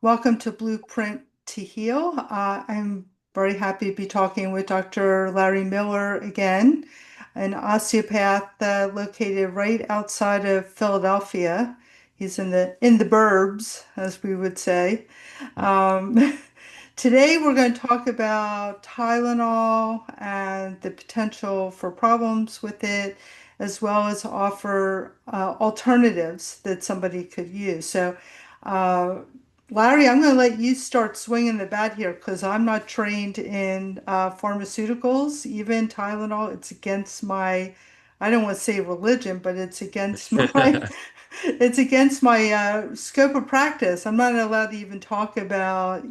Welcome to Blueprint to Heal. I'm very happy to be talking with Dr. Larry Miller again, an osteopath located right outside of Philadelphia. He's in the burbs, as we would say. Um, Today we're going to talk about Tylenol and the potential for problems with it, as well as offer alternatives that somebody could use. Uh, Larry, I'm going to let you start swinging the bat here because I'm not trained in pharmaceuticals, even Tylenol. It's against my, I don't want to say religion, but it's against my, it's against my scope of practice. I'm not allowed to even talk about,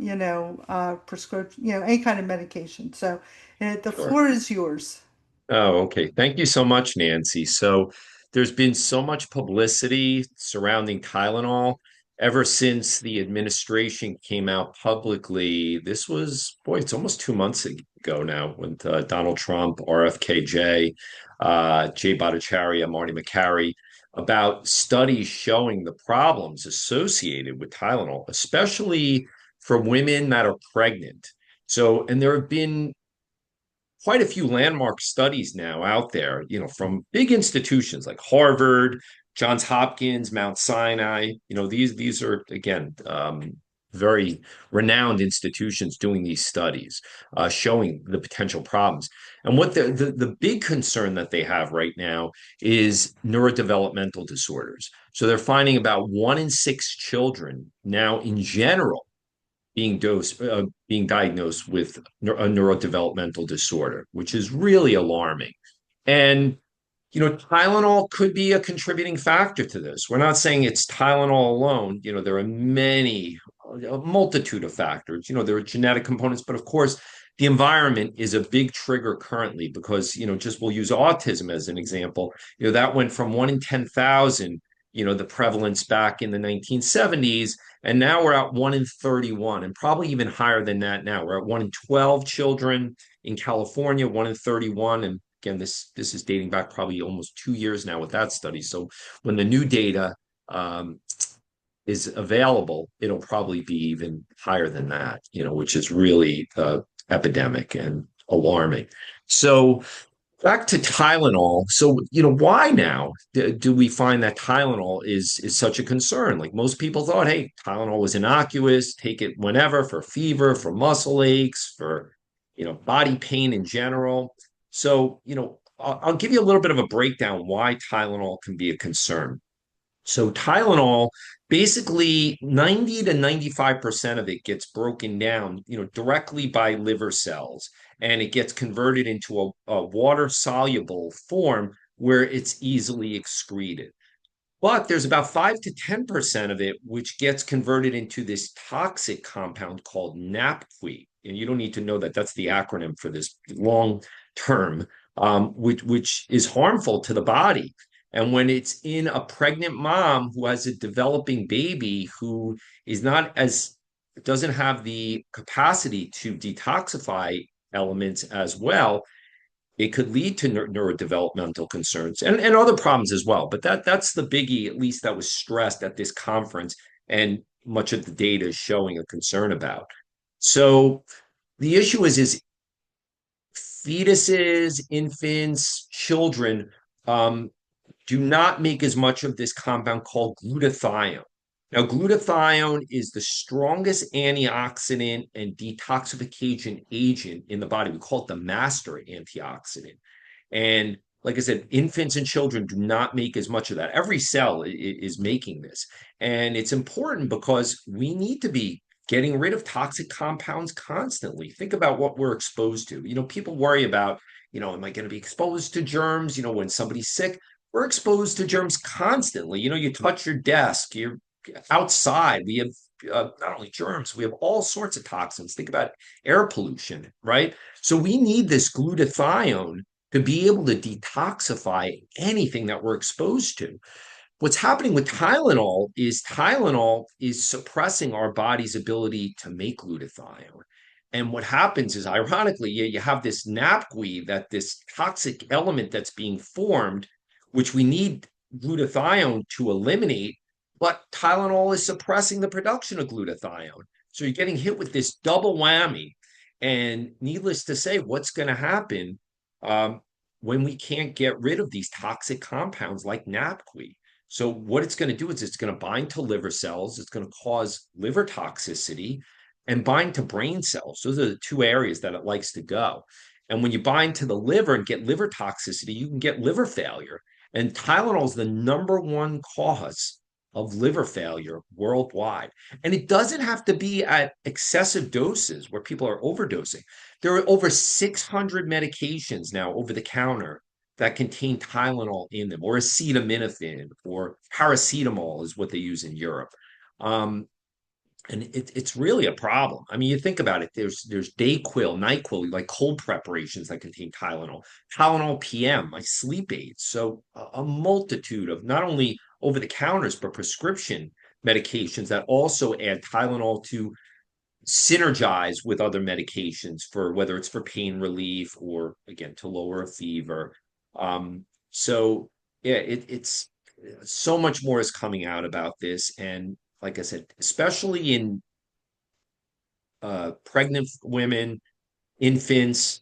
prescription, any kind of medication. So the Sure. floor is yours. Oh, okay. Thank you so much, Nancy. So there's been so much publicity surrounding Tylenol ever since the administration came out publicly. This was, boy, it's almost 2 months ago now with Donald Trump, RFKJ, Jay Bhattacharya, Marty McCary, about studies showing the problems associated with Tylenol, especially for women that are pregnant. So, and there have been quite a few landmark studies now out there, from big institutions like Harvard, Johns Hopkins, Mount Sinai. These are again very renowned institutions doing these studies, showing the potential problems. And what the big concern that they have right now is neurodevelopmental disorders. So they're finding about 1 in 6 children now in general being diagnosed with a neurodevelopmental disorder, which is really alarming. And Tylenol could be a contributing factor to this. We're not saying it's Tylenol alone. There are a multitude of factors. There are genetic components, but of course, the environment is a big trigger currently because, just we'll use autism as an example. That went from 1 in 10,000, the prevalence back in the 1970s, and now we're at 1 in 31, and probably even higher than that now. We're at 1 in 12 children in California, 1 in 31, and again, this is dating back probably almost 2 years now with that study. So when the new data um, is available, it'll probably be even higher than that, which is really epidemic and alarming. So back to Tylenol. So, why now do we find that Tylenol is such a concern? Like most people thought, hey, Tylenol was innocuous, take it whenever for fever, for muscle aches, for, body pain in general. So, I'll give you a little bit of a breakdown why Tylenol can be a concern. So Tylenol, basically 90 to 95% of it gets broken down, directly by liver cells, and it gets converted into a water-soluble form where it's easily excreted. But there's about 5 to 10% of it which gets converted into this toxic compound called NAPQI. And you don't need to know that that's the acronym for this long term, which is harmful to the body. And when it's in a pregnant mom who has a developing baby who is not as doesn't have the capacity to detoxify elements as well, it could lead to neurodevelopmental concerns and other problems as well. But that's the biggie, at least that was stressed at this conference, and much of the data is showing a concern about. So the issue is fetuses, infants, children do not make as much of this compound called glutathione. Now, glutathione is the strongest antioxidant and detoxification agent in the body. We call it the master antioxidant. And like I said, infants and children do not make as much of that. Every cell is making this. And it's important because we need to be getting rid of toxic compounds constantly. Think about what we're exposed to. People worry about, am I going to be exposed to germs? When somebody's sick, we're exposed to germs constantly. You touch your desk, you're outside. We have not only germs, we have all sorts of toxins. Think about air pollution, right? So we need this glutathione to be able to detoxify anything that we're exposed to. What's happening with Tylenol is suppressing our body's ability to make glutathione. And what happens is, ironically, you have this NAPQI, this toxic element that's being formed, which we need glutathione to eliminate. but Tylenol is suppressing the production of glutathione. So you're getting hit with this double whammy. And needless to say, what's going to happen um, when we can't get rid of these toxic compounds like NAPQI? So what it's going to do is it's going to bind to liver cells. It's going to cause liver toxicity and bind to brain cells. Those are the two areas that it likes to go. And when you bind to the liver and get liver toxicity, you can get liver failure. And Tylenol is the number one cause of liver failure worldwide. And it doesn't have to be at excessive doses where people are overdosing. There are over 600 medications now over the counter that contain Tylenol in them, or acetaminophen, or paracetamol is what they use in Europe. Um, and it's really a problem. I mean, you think about it. There's Dayquil, NyQuil, like cold preparations that contain Tylenol, Tylenol PM, like sleep aids. So a multitude of not only over the counters but prescription medications that also add Tylenol to synergize with other medications for whether it's for pain relief or again to lower a fever. So yeah, it's so much more is coming out about this, and like I said, especially in pregnant women, infants,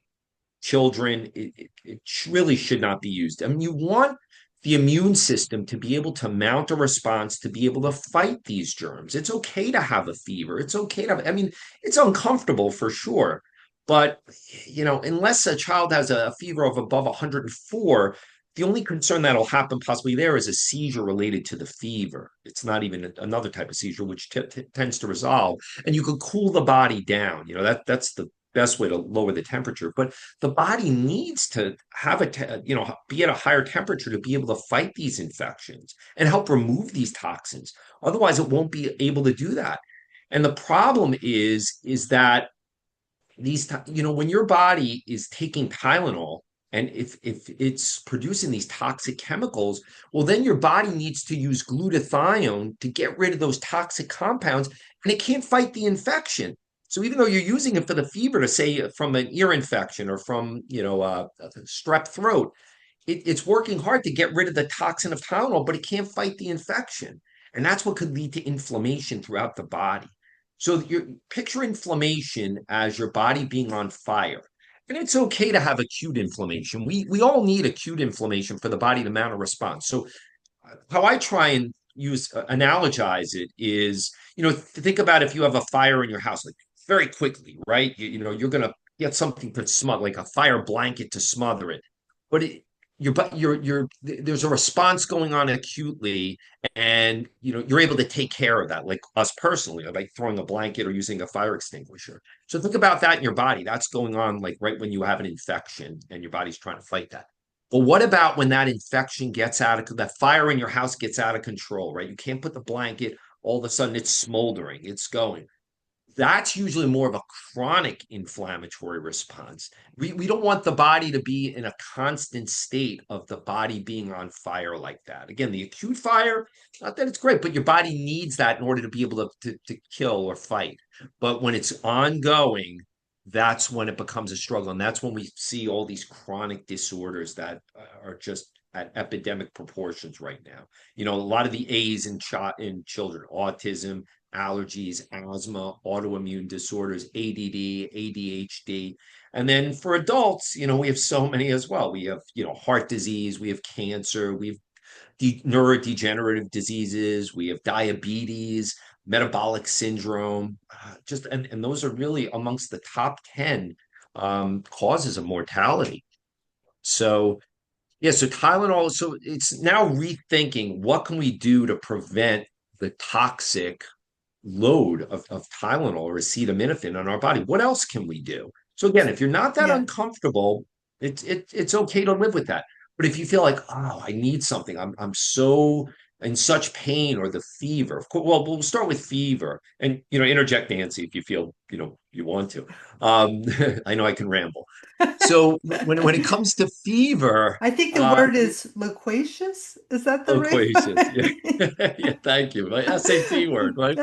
children, it really should not be used. I mean, you want the immune system to be able to mount a response to be able to fight these germs. It's okay to have a fever. It's okay to have, I mean, it's uncomfortable for sure. But, unless a child has a fever of above 104, the only concern that'll happen possibly there is a seizure related to the fever. It's not even another type of seizure, which tends to resolve. And you could cool the body down. That's the best way to lower the temperature. But the body needs to have be at a higher temperature to be able to fight these infections and help remove these toxins. Otherwise, it won't be able to do that. And the problem is that when your body is taking Tylenol and if it's producing these toxic chemicals, well, then your body needs to use glutathione to get rid of those toxic compounds, and it can't fight the infection. So even though you're using it for the fever, to say from an ear infection or from strep throat, it's working hard to get rid of the toxin of Tylenol, but it can't fight the infection, and that's what could lead to inflammation throughout the body. So you picture inflammation as your body being on fire. And it's okay to have acute inflammation. We all need acute inflammation for the body to mount a response. So how I try and analogize it is, think about if you have a fire in your house, like very quickly, right? You're gonna get something to smother, like a fire blanket to smother it. But there's a response going on acutely, and you're able to take care of that, like us personally, like throwing a blanket or using a fire extinguisher. So think about that in your body. That's going on like right when you have an infection and your body's trying to fight that. But what about when that infection gets that fire in your house gets out of control, right? You can't put the blanket, all of a sudden it's smoldering, it's going. That's usually more of a chronic inflammatory response. We don't want the body to be in a constant state of the body being on fire like that. Again, the acute fire, not that it's great, but your body needs that in order to be able to kill or fight. But when it's ongoing, that's when it becomes a struggle. And that's when we see all these chronic disorders that are just at epidemic proportions right now. A lot of the A's in children, autism, allergies, asthma, autoimmune disorders, ADD, ADHD. And then for adults, we have so many as well. We have, heart disease, we have cancer, we have neurodegenerative diseases, we have diabetes, metabolic syndrome, and those are really amongst the top 10 causes of mortality. So yeah, so Tylenol, so it's now rethinking what can we do to prevent the toxic load of Tylenol or acetaminophen on our body. What else can we do? So again, if you're not that Yeah. uncomfortable, it's okay to live with that. But if you feel like, oh, I need something, I'm so in such pain or the fever, of course, well, we'll start with fever and interject Nancy if you feel you want to. I know I can ramble. So when it comes to fever, I think the word is loquacious. Is that the loquacious, yeah, right? yeah, thank you. My SAT word, right?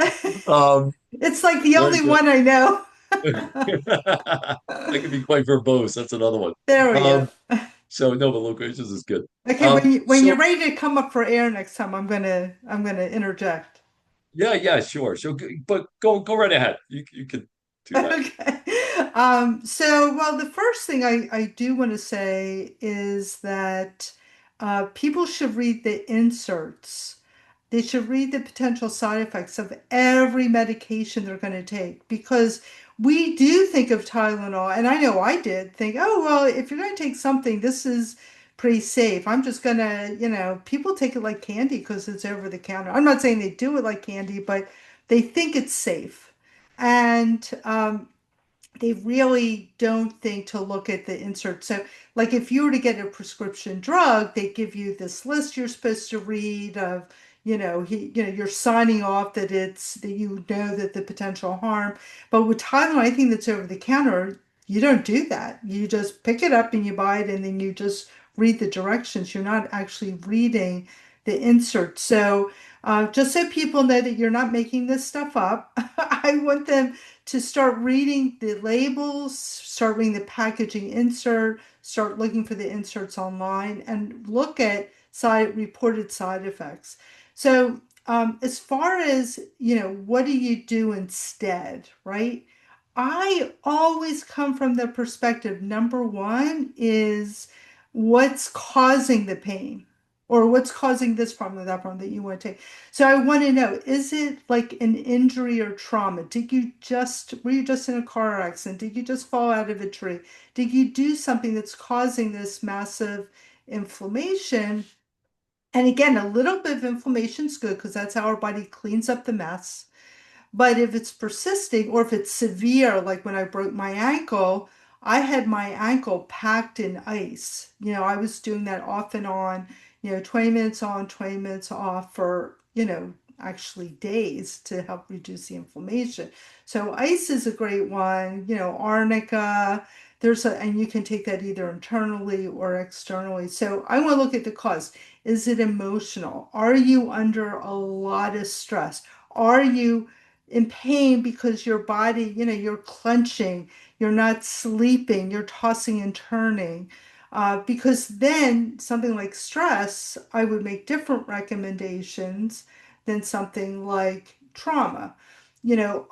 Um, It's like the very only good. one I know. I can be quite verbose. That's another one. There we Um, go. So no, but loquacious is good. Okay, when you're So ready to come up for air next time, I'm gonna interject. yeah, yeah, sure. So, but go right ahead. You could do that. Okay. Well, the first thing I do want to say is that people should read the inserts. They should read the potential side effects of every medication they're going to take because we do think of Tylenol, and I know I did think, oh, well, if you're going to take something, this is pretty safe. I'm just going to, people take it like candy because it's over the counter. I'm not saying they do it like candy, but they think it's safe. And they really don't think to look at the insert. So, like if you were to get a prescription drug, they give you this list you're supposed to read of, you're signing off that it's that you know that the potential harm. But with Tylenol, anything that's over the counter, you don't do that. You just pick it up and you buy it, and then you just read the directions. You're not actually reading the insert. So, just so people know that you're not making this stuff up, I want them to start reading the labels, start reading the packaging insert, start looking for the inserts online, and look at reported side effects. So, as far as, what do you do instead, right? I always come from the perspective number one is what's causing the pain or what's causing this problem or that problem that you want to take. So I want to know, is it like an injury or trauma? Were you just in a car accident? Did you just fall out of a tree? Did you do something that's causing this massive inflammation? And again, a little bit of inflammation is good because that's how our body cleans up the mess. But if it's persisting or if it's severe, like when I broke my ankle, I had my ankle packed in ice. I was doing that off and on, 20 minutes on, 20 minutes off for, actually days to help reduce the inflammation. So ice is a great one, arnica. And you can take that either internally or externally. So I want to look at the cause. Is it emotional? Are you under a lot of stress? Are you in pain because your body, you're clenching, you're not sleeping, you're tossing and turning. Because then something like stress, I would make different recommendations than something like trauma.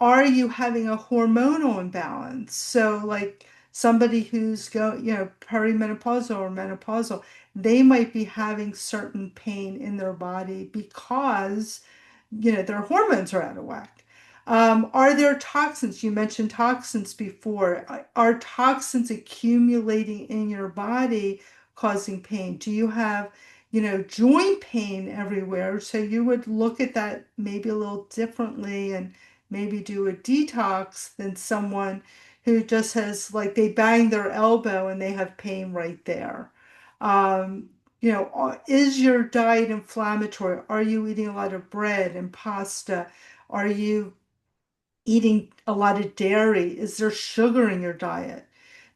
Are you having a hormonal imbalance? So, like somebody who's perimenopausal or menopausal, they might be having certain pain in their body because their hormones are out of whack. Are there toxins? You mentioned toxins before. Are toxins accumulating in your body causing pain? Do you have, joint pain everywhere? So you would look at that maybe a little differently and maybe do a detox than someone who just has, like, they bang their elbow and they have pain right there. Um, is your diet inflammatory? Are you eating a lot of bread and pasta? Are you eating a lot of dairy? Is there sugar in your diet?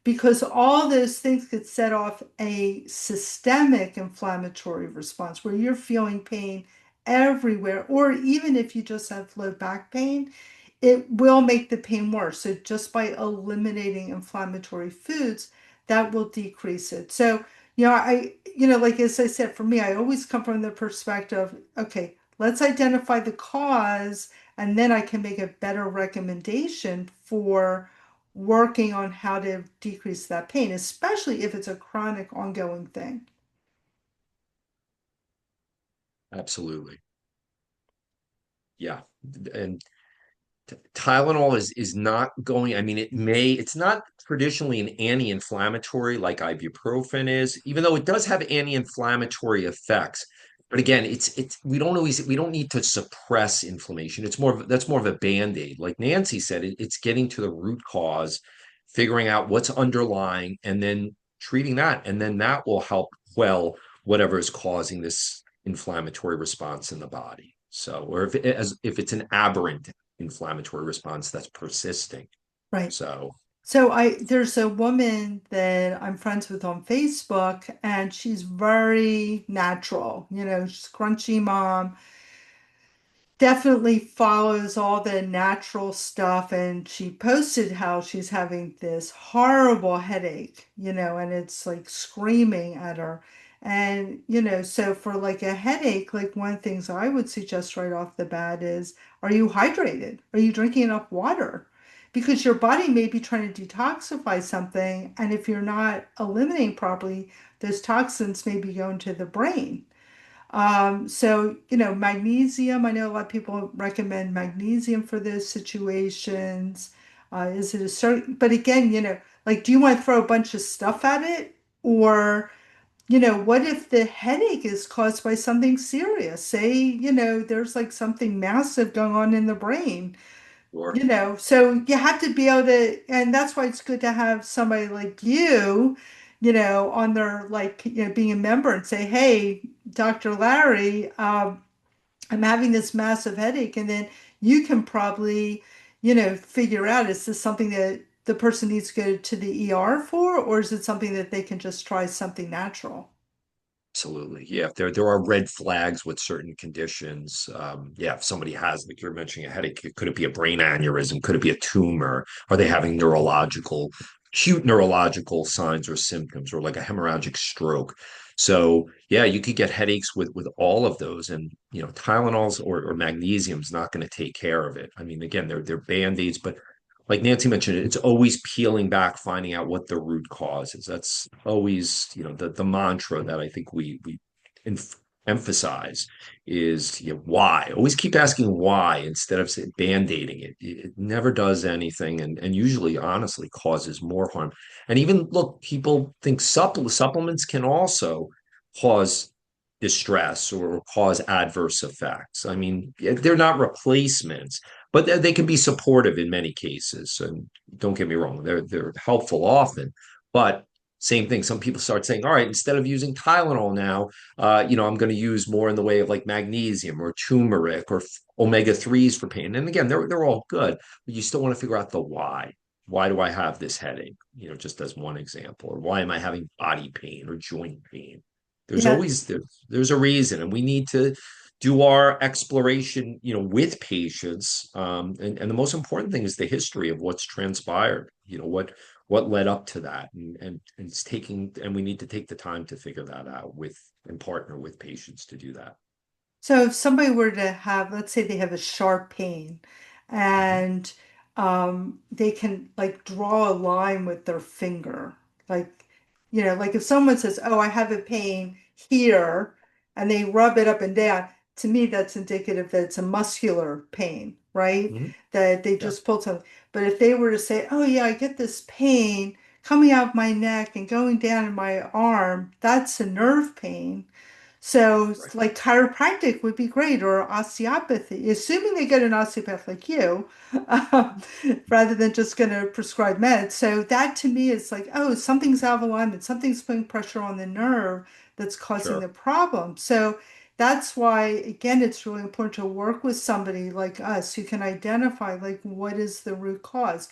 Because all those things could set off a systemic inflammatory response where you're feeling pain everywhere, or even if you just have low back pain, it will make the pain worse. So just by eliminating inflammatory foods, that will decrease it. So, like as I said, for me, I always come from the perspective, okay, let's identify the cause, and then I can make a better recommendation for working on how to decrease that pain, especially if it's a chronic ongoing thing. Absolutely. Yeah. And Tylenol is not going, I mean, it's not traditionally an anti-inflammatory like ibuprofen is, even though it does have anti-inflammatory effects. But again, we don't need to suppress inflammation. That's more of a band-aid. Like Nancy said, it's getting to the root cause, figuring out what's underlying, and then treating that. And then that will help quell whatever is causing this inflammatory response in the body. So, or if it's an aberrant inflammatory response that's persisting. Right. So, So there's a woman that I'm friends with on Facebook, and she's very natural, she's a crunchy mom. definitely follows all the natural stuff. And she posted how she's having this horrible headache, and it's like screaming at her. And, so for like a headache, like one of the things I would suggest right off the bat is, are you hydrated? Are you drinking enough water? Because your body may be trying to detoxify something. And if you're not eliminating properly, those toxins may be going to the brain. So, magnesium, I know a lot of people recommend magnesium for those situations. Is it a certain, but again, like, do you want to throw a bunch of stuff at it? Or, what if the headache is caused by something serious? Say, there's like something massive going on in the brain, Or so you have to be able to, and that's why it's good to have somebody like you, on their, like, being a member and say, hey, Dr. Larry, I'm having this massive headache. And then you can probably, figure out, is this something that the person needs to go to the ER for, or is it something that they can just try something natural? absolutely. Yeah, there are red flags with certain conditions. Yeah, if somebody has, like you're mentioning, a headache, could it be a brain aneurysm? Could it be a tumor? Are they having acute neurological signs or symptoms, or like a hemorrhagic stroke? So yeah, you could get headaches with all of those, and Tylenols or magnesium is not going to take care of it. I mean, again, they're band-aids, but like Nancy mentioned, it's always peeling back, finding out what the root cause is. That's always, the mantra that I think we inf emphasize is, why. Always keep asking why instead of band-aiding it. It never does anything, and usually, honestly, causes more harm. And even look, people think supplements can also cause distress or cause adverse effects. I mean, they're not replacements, but they can be supportive in many cases. And don't get me wrong, they're helpful often. But same thing. Some people start saying, all right, instead of using Tylenol now, I'm going to use more in the way of like magnesium or turmeric or omega 3s for pain. And again, they're all good, but you still want to figure out the why. Why do I have this headache? Just as one example, or why am I having body pain or joint pain? There's Yeah. always there's a reason, and we need to do our exploration, with patients. And the most important thing is the history of what's transpired. What led up to that, and it's taking, and we need to take the time to figure that out with and partner with patients to do that. So if somebody were to have, let's say they have a sharp pain Mhm. and they can like draw a line with their finger, like, like if someone says, oh, I have a pain here, and they rub it up and down, to me, that's indicative that it's a muscular pain, right? Mhm. That they Yeah, just pulled something. But if they were to say, oh, yeah, I get this pain coming out of my neck and going down in my arm, that's a nerve pain. So, right. like chiropractic would be great, or osteopathy, assuming they get an osteopath like you, um, rather than just going to prescribe meds. So, that to me is like, oh, something's out of alignment, something's putting pressure on the nerve that's causing the Sure. problem. So, that's why, again, it's really important to work with somebody like us who can identify, like, what is the root cause.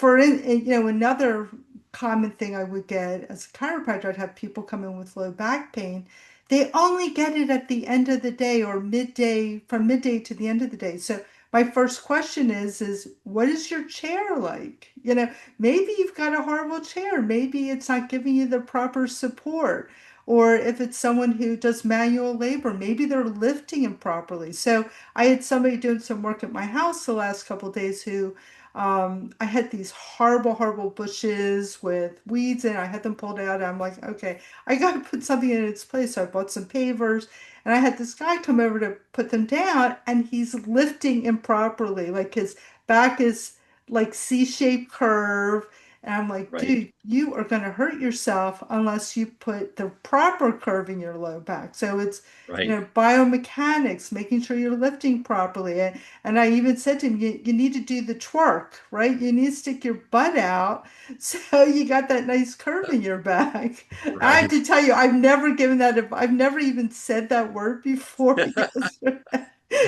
Another common thing I would get as a chiropractor, I'd have people come in with low back pain. They only get it at the end of the day or midday, from midday to the end of the day. So my first question is what is your chair like? Maybe you've got a horrible chair. Maybe it's not giving you the proper support. Or if it's someone who does manual labor, maybe they're lifting improperly. So I had somebody doing some work at my house the last couple of days who I had these horrible, horrible bushes with weeds in. I had them pulled out. I'm like, okay, I got to put something in its place. So I bought some pavers, and I had this guy come over to put them down, and he's lifting improperly. Like his back is like C-shaped curve. And I'm like, Right. dude, you are going to hurt yourself unless you put the proper curve in your low back. So it's, Right. biomechanics, making sure you're lifting properly. And I even said to him, you need to do the twerk, right? You need to stick your butt out so you got that nice curve in your back. I have Right. to tell you, I've never even said that word before because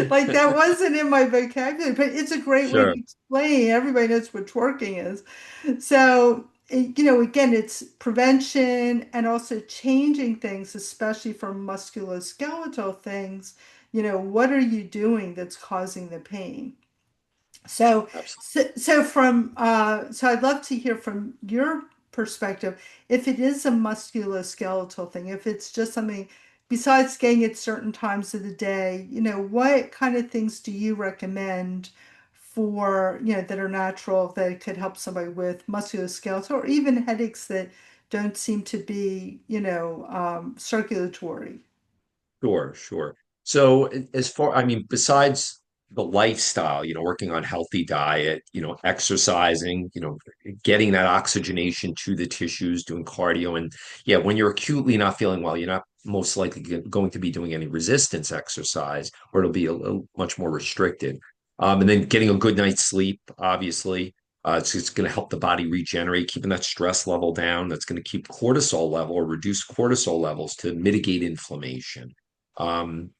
like that wasn't in my vocabulary, but it's a great way to Sure. explain. Everybody knows what twerking is. So, again, it's prevention and also changing things, especially for musculoskeletal things, what are you doing that's causing the pain? So, Absolutely. so I'd love to hear from your perspective if it is a musculoskeletal thing, if it's just something besides getting at certain times of the day, what kind of things do you recommend for, that are natural that could help somebody with musculoskeletal or even headaches that don't seem to be, circulatory? Sure, sure. So as far, I mean, besides the lifestyle, working on healthy diet, exercising, getting that oxygenation to the tissues, doing cardio. And yeah, when you're acutely not feeling well, you're not most likely going to be doing any resistance exercise, or it'll be a little much more restricted. And then getting a good night's sleep, obviously. It's going to help the body regenerate, keeping that stress level down. That's going to keep cortisol level or reduce cortisol levels to mitigate inflammation. Um,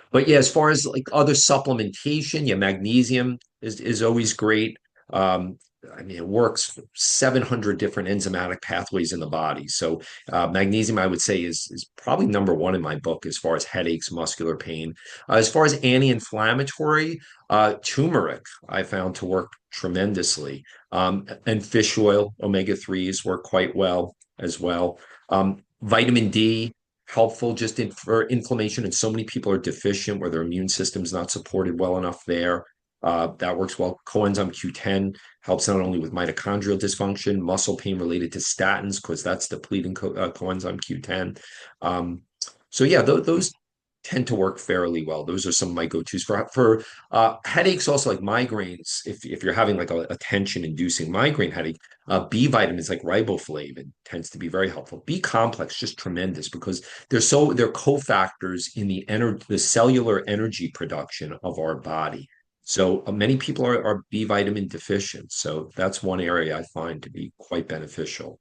but yeah, as far as like other supplementation, yeah, magnesium is always great. Um, I mean, it works 700 different enzymatic pathways in the body. So magnesium, I would say, is probably number one in my book as far as headaches, muscular pain. As far as anti-inflammatory, turmeric I found to work tremendously. And fish oil, omega-3s work quite well as well. Vitamin D helpful just for inflammation, and so many people are deficient where their immune system's not supported well enough there. That works well. Coenzyme Q10 helps not only with mitochondrial dysfunction, muscle pain related to statins, because that's depleting coenzyme Q10. Um, so yeah, those tend to work fairly well. Those are some of my go-tos for headaches, also like migraines. If you're having like a tension-inducing migraine headache, B vitamins like riboflavin tends to be very helpful. B complex just tremendous because they're cofactors in the cellular energy production of our body. So many people are B vitamin deficient. So that's one area I find to be quite beneficial,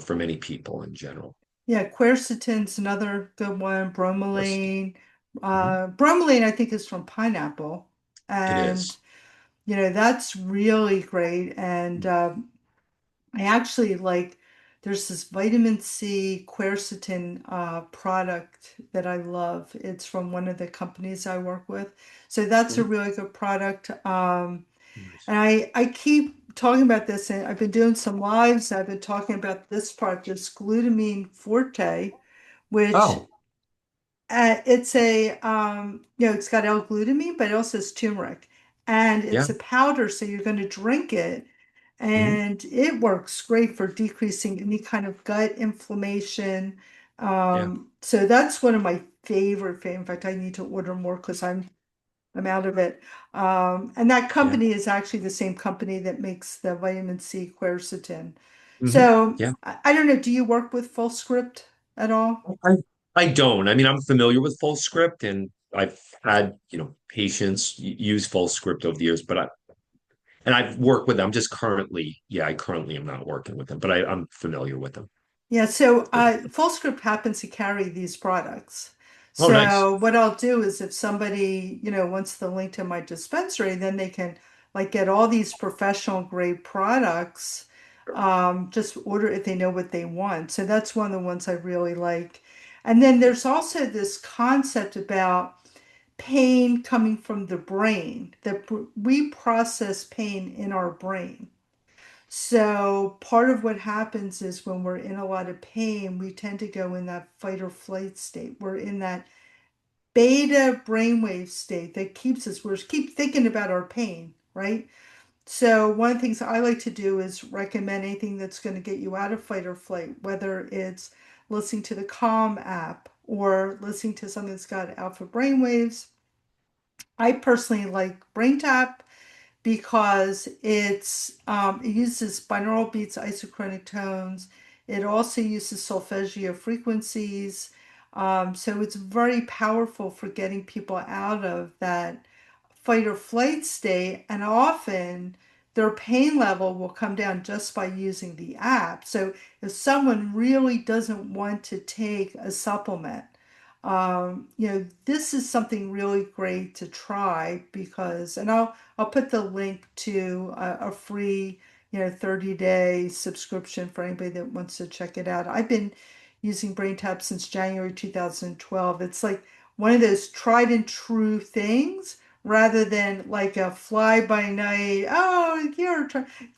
for many people in general. Yeah, quercetin's another good one. Yes. Bromelain. Mhm. Bromelain, I think, is from pineapple. It And, is. that's really great. And I actually there's this vitamin C quercetin product that I love. It's from one of the companies I work with. So that's a Mhm. really good product. Nice. And I keep talking about this, and I've been doing some lives. I've been talking about this product, this glutamine forte, which Oh, it's it's got L-glutamine, but it also has turmeric, and yeah. it's a powder, so you're going to drink it, Mhm. and it works great for decreasing any kind of gut inflammation. Yeah. So that's one of my favorite. In fact, I need to order more because I'm out of it. And that Yeah. company is actually the same company that makes the vitamin C quercetin. Hmm. So Yeah. I don't know. Do you work with full script at all? I, I don't. I mean, I'm familiar with full script and I've had, patients use full script over the years, and I've worked with them. I'm just currently, yeah, I currently am not working with them, but I'm familiar with them. Yeah, so So, Fullscript happens to carry these products. oh, nice. So what I'll do is if somebody, wants the link to my dispensary, then they can get all these professional grade products. Just order if they know what they want. So that's one of the ones I really like. And then there's also this concept about pain coming from the brain, that we process pain in our brain. So part of what happens is when we're in a lot of pain, we tend to go in that fight or flight state. We're in that beta brainwave state that keeps us, we keep thinking about our pain, right? So one of the things I like to do is recommend anything that's going to get you out of fight or flight, whether it's listening to the Calm app or listening to something that's got alpha brainwaves. I personally like Brain Tap because it uses binaural beats, isochronic tones. It also uses solfeggio frequencies. So it's very powerful for getting people out of that fight or flight state. And often their pain level will come down just by using the app. So if someone really doesn't want to take a supplement, this is something really great to try because, and I'll put the link to a free, 30-day subscription for anybody that wants to check it out. I've been using BrainTap since January 2012. It's like one of those tried and true things rather than like a fly by night. Oh,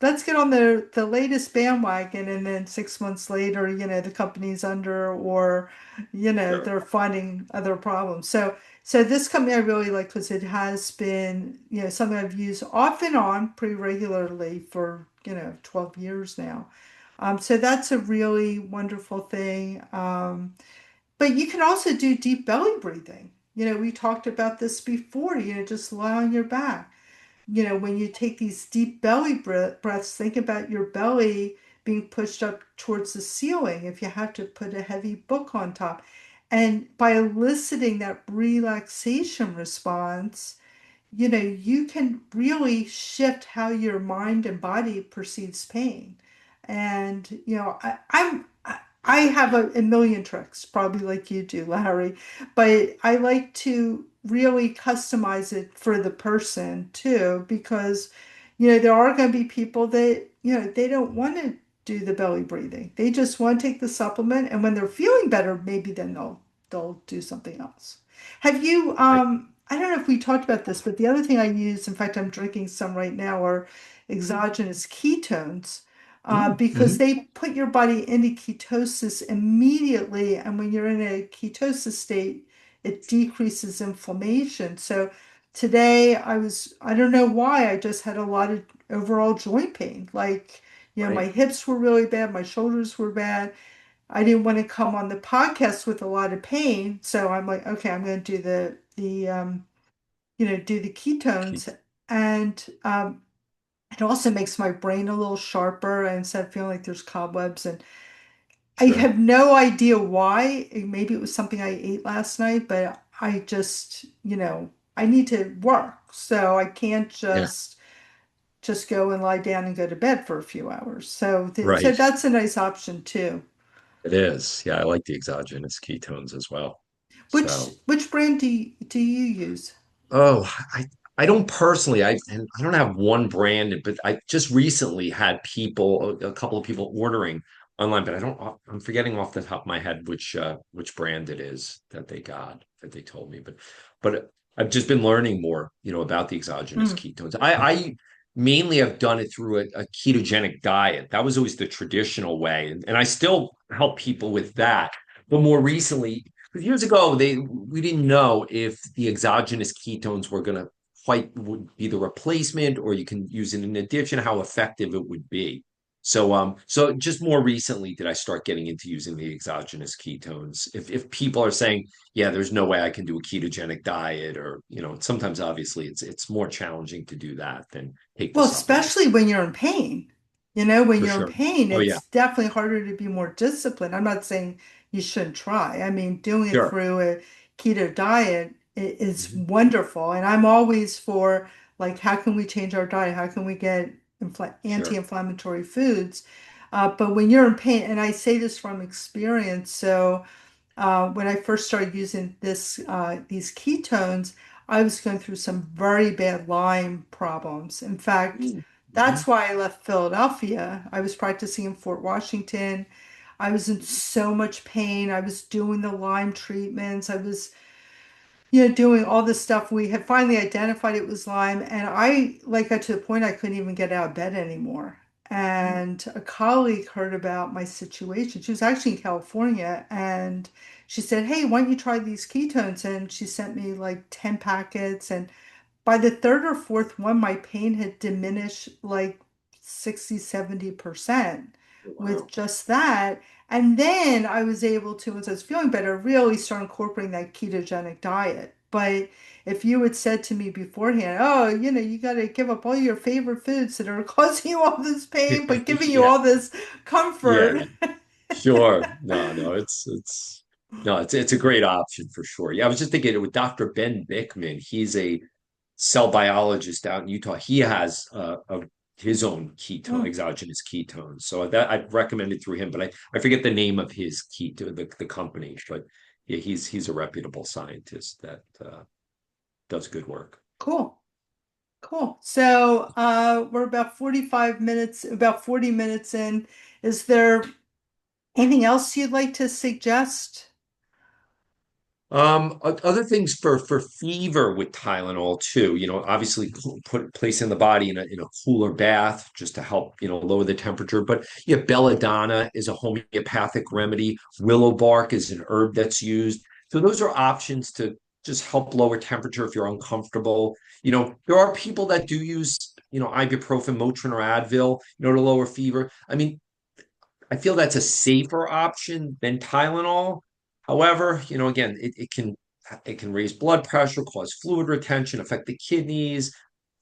let's get on the latest bandwagon, and then 6 months later, the company's under, or Sure. they're finding other problems. So this company I really like because it has been, something I've used off and on pretty regularly for, 12 years now. So that's a really wonderful thing. But you can also do deep belly breathing. We talked about this before, just lie on your back. When you take these deep belly breaths, think about your belly being pushed up towards the ceiling if you have to put a heavy book on top. And by eliciting that relaxation response, you can really shift how your mind and body perceives pain. And, I have a million tricks, probably like you do, Larry, but I like to really customize it for the person too, because, there are going to be people that, they don't want to do the belly breathing. They just want to take the supplement, and when they're feeling better, maybe then they'll do something else. Have you, I, I don't know if we talked about this, but the other thing I use, in fact, I'm drinking some right now, are exogenous ketones, because Mhm. they put your body into ketosis immediately. And when you're in a ketosis state, it decreases inflammation. So today I don't know why, I just had a lot of overall joint pain. Like, my Right. hips were really bad, my shoulders were bad. I didn't want to come on the podcast with a lot of pain, so I'm like, okay, I'm going to do do the ketones, and it also makes my brain a little sharper, and instead of feeling like there's cobwebs. And I Sure. have no idea why. Maybe it was something I ate last night, but I just, I need to work, so I can't Yeah. just go and lie down and go to bed for a few hours. So Right. that's a nice option too. It is. Yeah, I like the exogenous ketones as well. Which So. which brand do you use? Oh, I don't personally. I don't have one brand, but I just recently had people, a couple of people ordering online, but I don't. I'm forgetting off the top of my head which brand it is that they got that they told me. But I've just been learning more, about the exogenous Mm. ketones. I mainly have done it through a ketogenic diet. That was always the traditional way, and I still help people with that. But more recently, because years ago, we didn't know if the exogenous ketones were going to quite would be the replacement, or you can use it in addition, how effective it would be. So just more recently did I start getting into using the exogenous ketones. If people are saying, yeah, there's no way I can do a ketogenic diet, or sometimes obviously it's more challenging to do that than take the Well, especially supplements when you're in pain. When for you're in sure. pain, Oh yeah, it's definitely harder to be more disciplined. I'm not saying you shouldn't try. I mean, doing it sure. through a keto diet is Mhm. wonderful. And I'm always for, like, how can we change our diet? How can we get Sure. anti-inflammatory foods? But when you're in pain, and I say this from experience, so when I first started using these ketones, I was going through some very bad Lyme problems. In fact, Mhm. that's why I left Philadelphia. I was practicing in Fort Washington. I was in so much pain. I was doing the Lyme treatments. I was, doing all this stuff. We had finally identified it was Lyme, and I like got to the point I couldn't even get out of bed anymore. And a colleague heard about my situation. She was actually in California, and she said, "Hey, why don't you try these ketones?" And she sent me like 10 packets, and by the third or fourth one, my pain had diminished like 60, 70% with Wow. just that. And then I was able to, as I was feeling better, really start incorporating that ketogenic diet. But if you had said to me beforehand, oh, you got to give up all your favorite foods that are causing you all this pain, but giving you Yeah. all this Yeah. comfort. Sure. No, it's a great option for sure. Yeah, I was just thinking with Dr. Ben Bickman, he's a cell biologist out in Utah. He has his own Mm, exogenous ketones. So that I've recommended through him, but I forget the name of his the company, but yeah, he's a reputable scientist that does good work. cool. Cool. So we're about 45 minutes, about 40 minutes in. Is there anything else you'd like to suggest? Other things for fever with Tylenol too. Obviously put place in the body in a cooler bath just to help lower the temperature. But yeah, belladonna is a homeopathic remedy. Willow bark is an herb that's used. So those are options to just help lower temperature if you're uncomfortable. There are people that do use ibuprofen, Motrin, or Advil, to lower fever. I mean, I feel that's a safer option than Tylenol. However, again, it can raise blood pressure, cause fluid retention, affect the kidneys,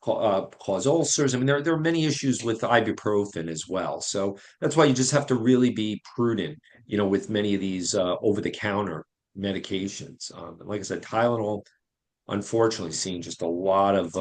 cause ulcers. I mean, there are many issues with ibuprofen as well. So that's why you just have to really be prudent, with many of these over-the-counter medications. Like I said, Tylenol, unfortunately, seeing just a lot of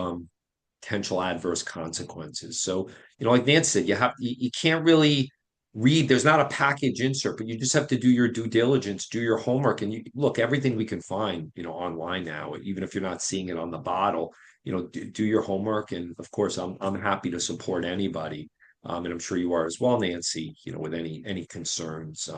potential adverse consequences. So, like Nancy said, you can't really read. There's not a package insert, but you just have to do your due diligence, do your homework, and you look everything we can find, online now, even if you're not seeing it on the bottle. Do your homework, and of course, I'm happy to support anybody. And I'm sure you are as well, Nancy, with any concerns.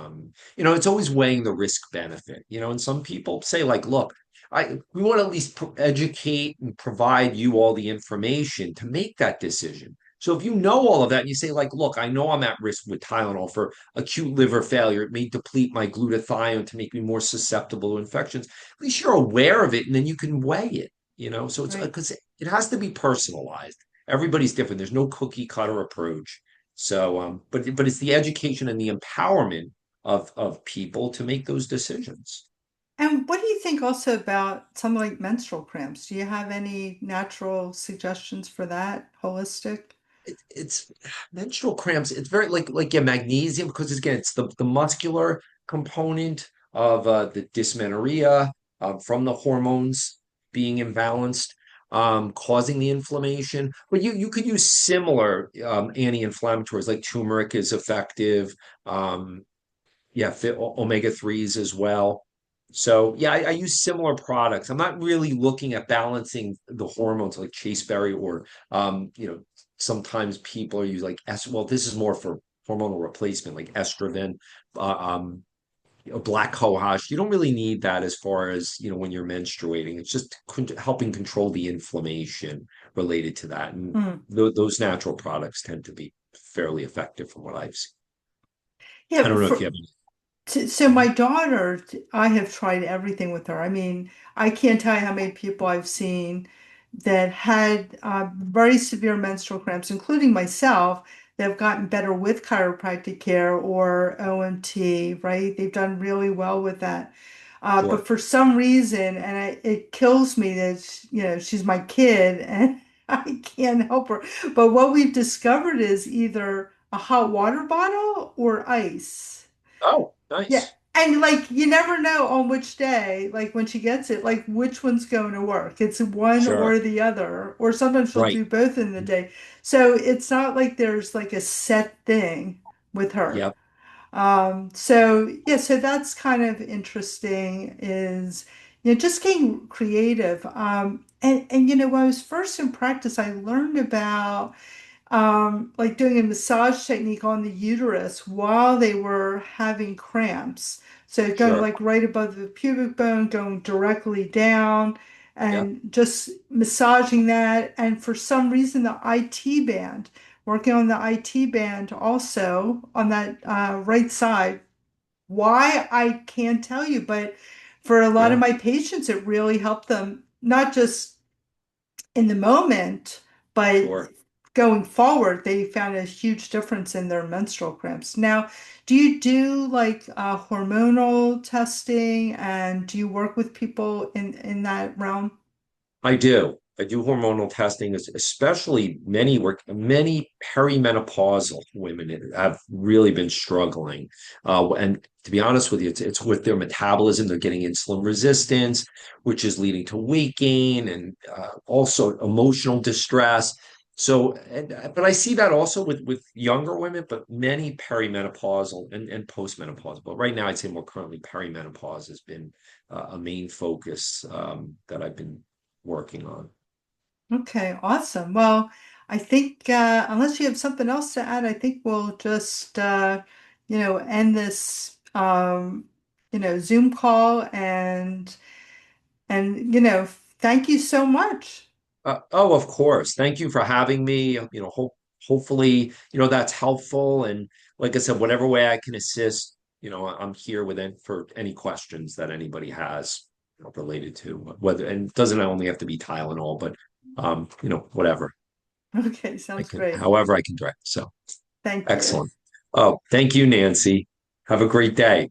It's always weighing the risk benefit, and some people say, like, look, we want to at least educate and provide you all the information to make that decision. So if you know all of that and you say, like, look, I know I'm at risk with Tylenol for acute liver failure, it may deplete my glutathione to make me more susceptible to infections. At least you're aware of it, and then you can weigh it. So it's Right. because it has to be personalized. Everybody's different. There's no cookie cutter approach. So, but it's the education and the empowerment of people to make those decisions. And what do you think also about something like menstrual cramps? Do you have any natural suggestions for that, holistic? It's menstrual cramps. It's very like yeah, magnesium because again, it's the muscular component of the dysmenorrhea from the hormones being imbalanced, causing the inflammation. But you could use similar anti-inflammatories like turmeric is effective. Yeah, omega threes as well. So yeah, I use similar products. I'm not really looking at balancing the hormones like chasteberry or sometimes people are using like well, this is more for hormonal replacement like estrogen, black cohosh. You don't really need that as far as when you're menstruating. It's just helping control the inflammation related to that, and Hmm. those natural products tend to be fairly effective from what I've seen. I Yeah, don't know if you have any. so my daughter, I have tried everything with her. I mean, I can't tell you how many people I've seen that had very severe menstrual cramps, including myself, that have gotten better with chiropractic care or OMT, right? They've done really well with that. But Sure. for some reason, and it kills me that, she's my kid and I can't help her. But what we've discovered is either a hot water bottle or ice. Oh, Yeah. nice. And like you never know on which day, like when she gets it, like which one's going to work. It's one Sure. or the other, or sometimes she'll Right. do both in the day. So it's not like there's like a set thing with her. Yep. So yeah, so that's kind of interesting is just getting creative. And when I was first in practice, I learned about like doing a massage technique on the uterus while they were having cramps. So going Sure. like right above the pubic bone, going directly down Yep. and just massaging that. And for some reason, the IT band, working on the IT band also on that right side. Why I can't tell you, but for a lot of Yeah. my patients, it really helped them, not just in the moment, but Sure. going forward, they found a huge difference in their menstrual cramps. Now, do you do like hormonal testing and do you work with people in that realm? I do. I do hormonal testing, especially many perimenopausal women have really been struggling. And to be honest with you, it's with their metabolism. They're getting insulin resistance, which is leading to weight gain and also emotional distress. So, but I see that also with younger women, but many perimenopausal and postmenopausal. But right now, I'd say more currently, perimenopause has been a main focus that I've been working on. Okay, awesome. Well, I think unless you have something else to add, I think we'll just end this Zoom call and And, thank you so much. Oh, of course. Thank you for having me. Hopefully, that's helpful. And like I said, whatever way I can assist, I'm here for any questions that anybody has, related to whether, and it doesn't only have to be Tylenol, but whatever Okay, I sounds can, great. however I can direct. So Thank you. excellent. Oh, thank you, Nancy. Have a great day.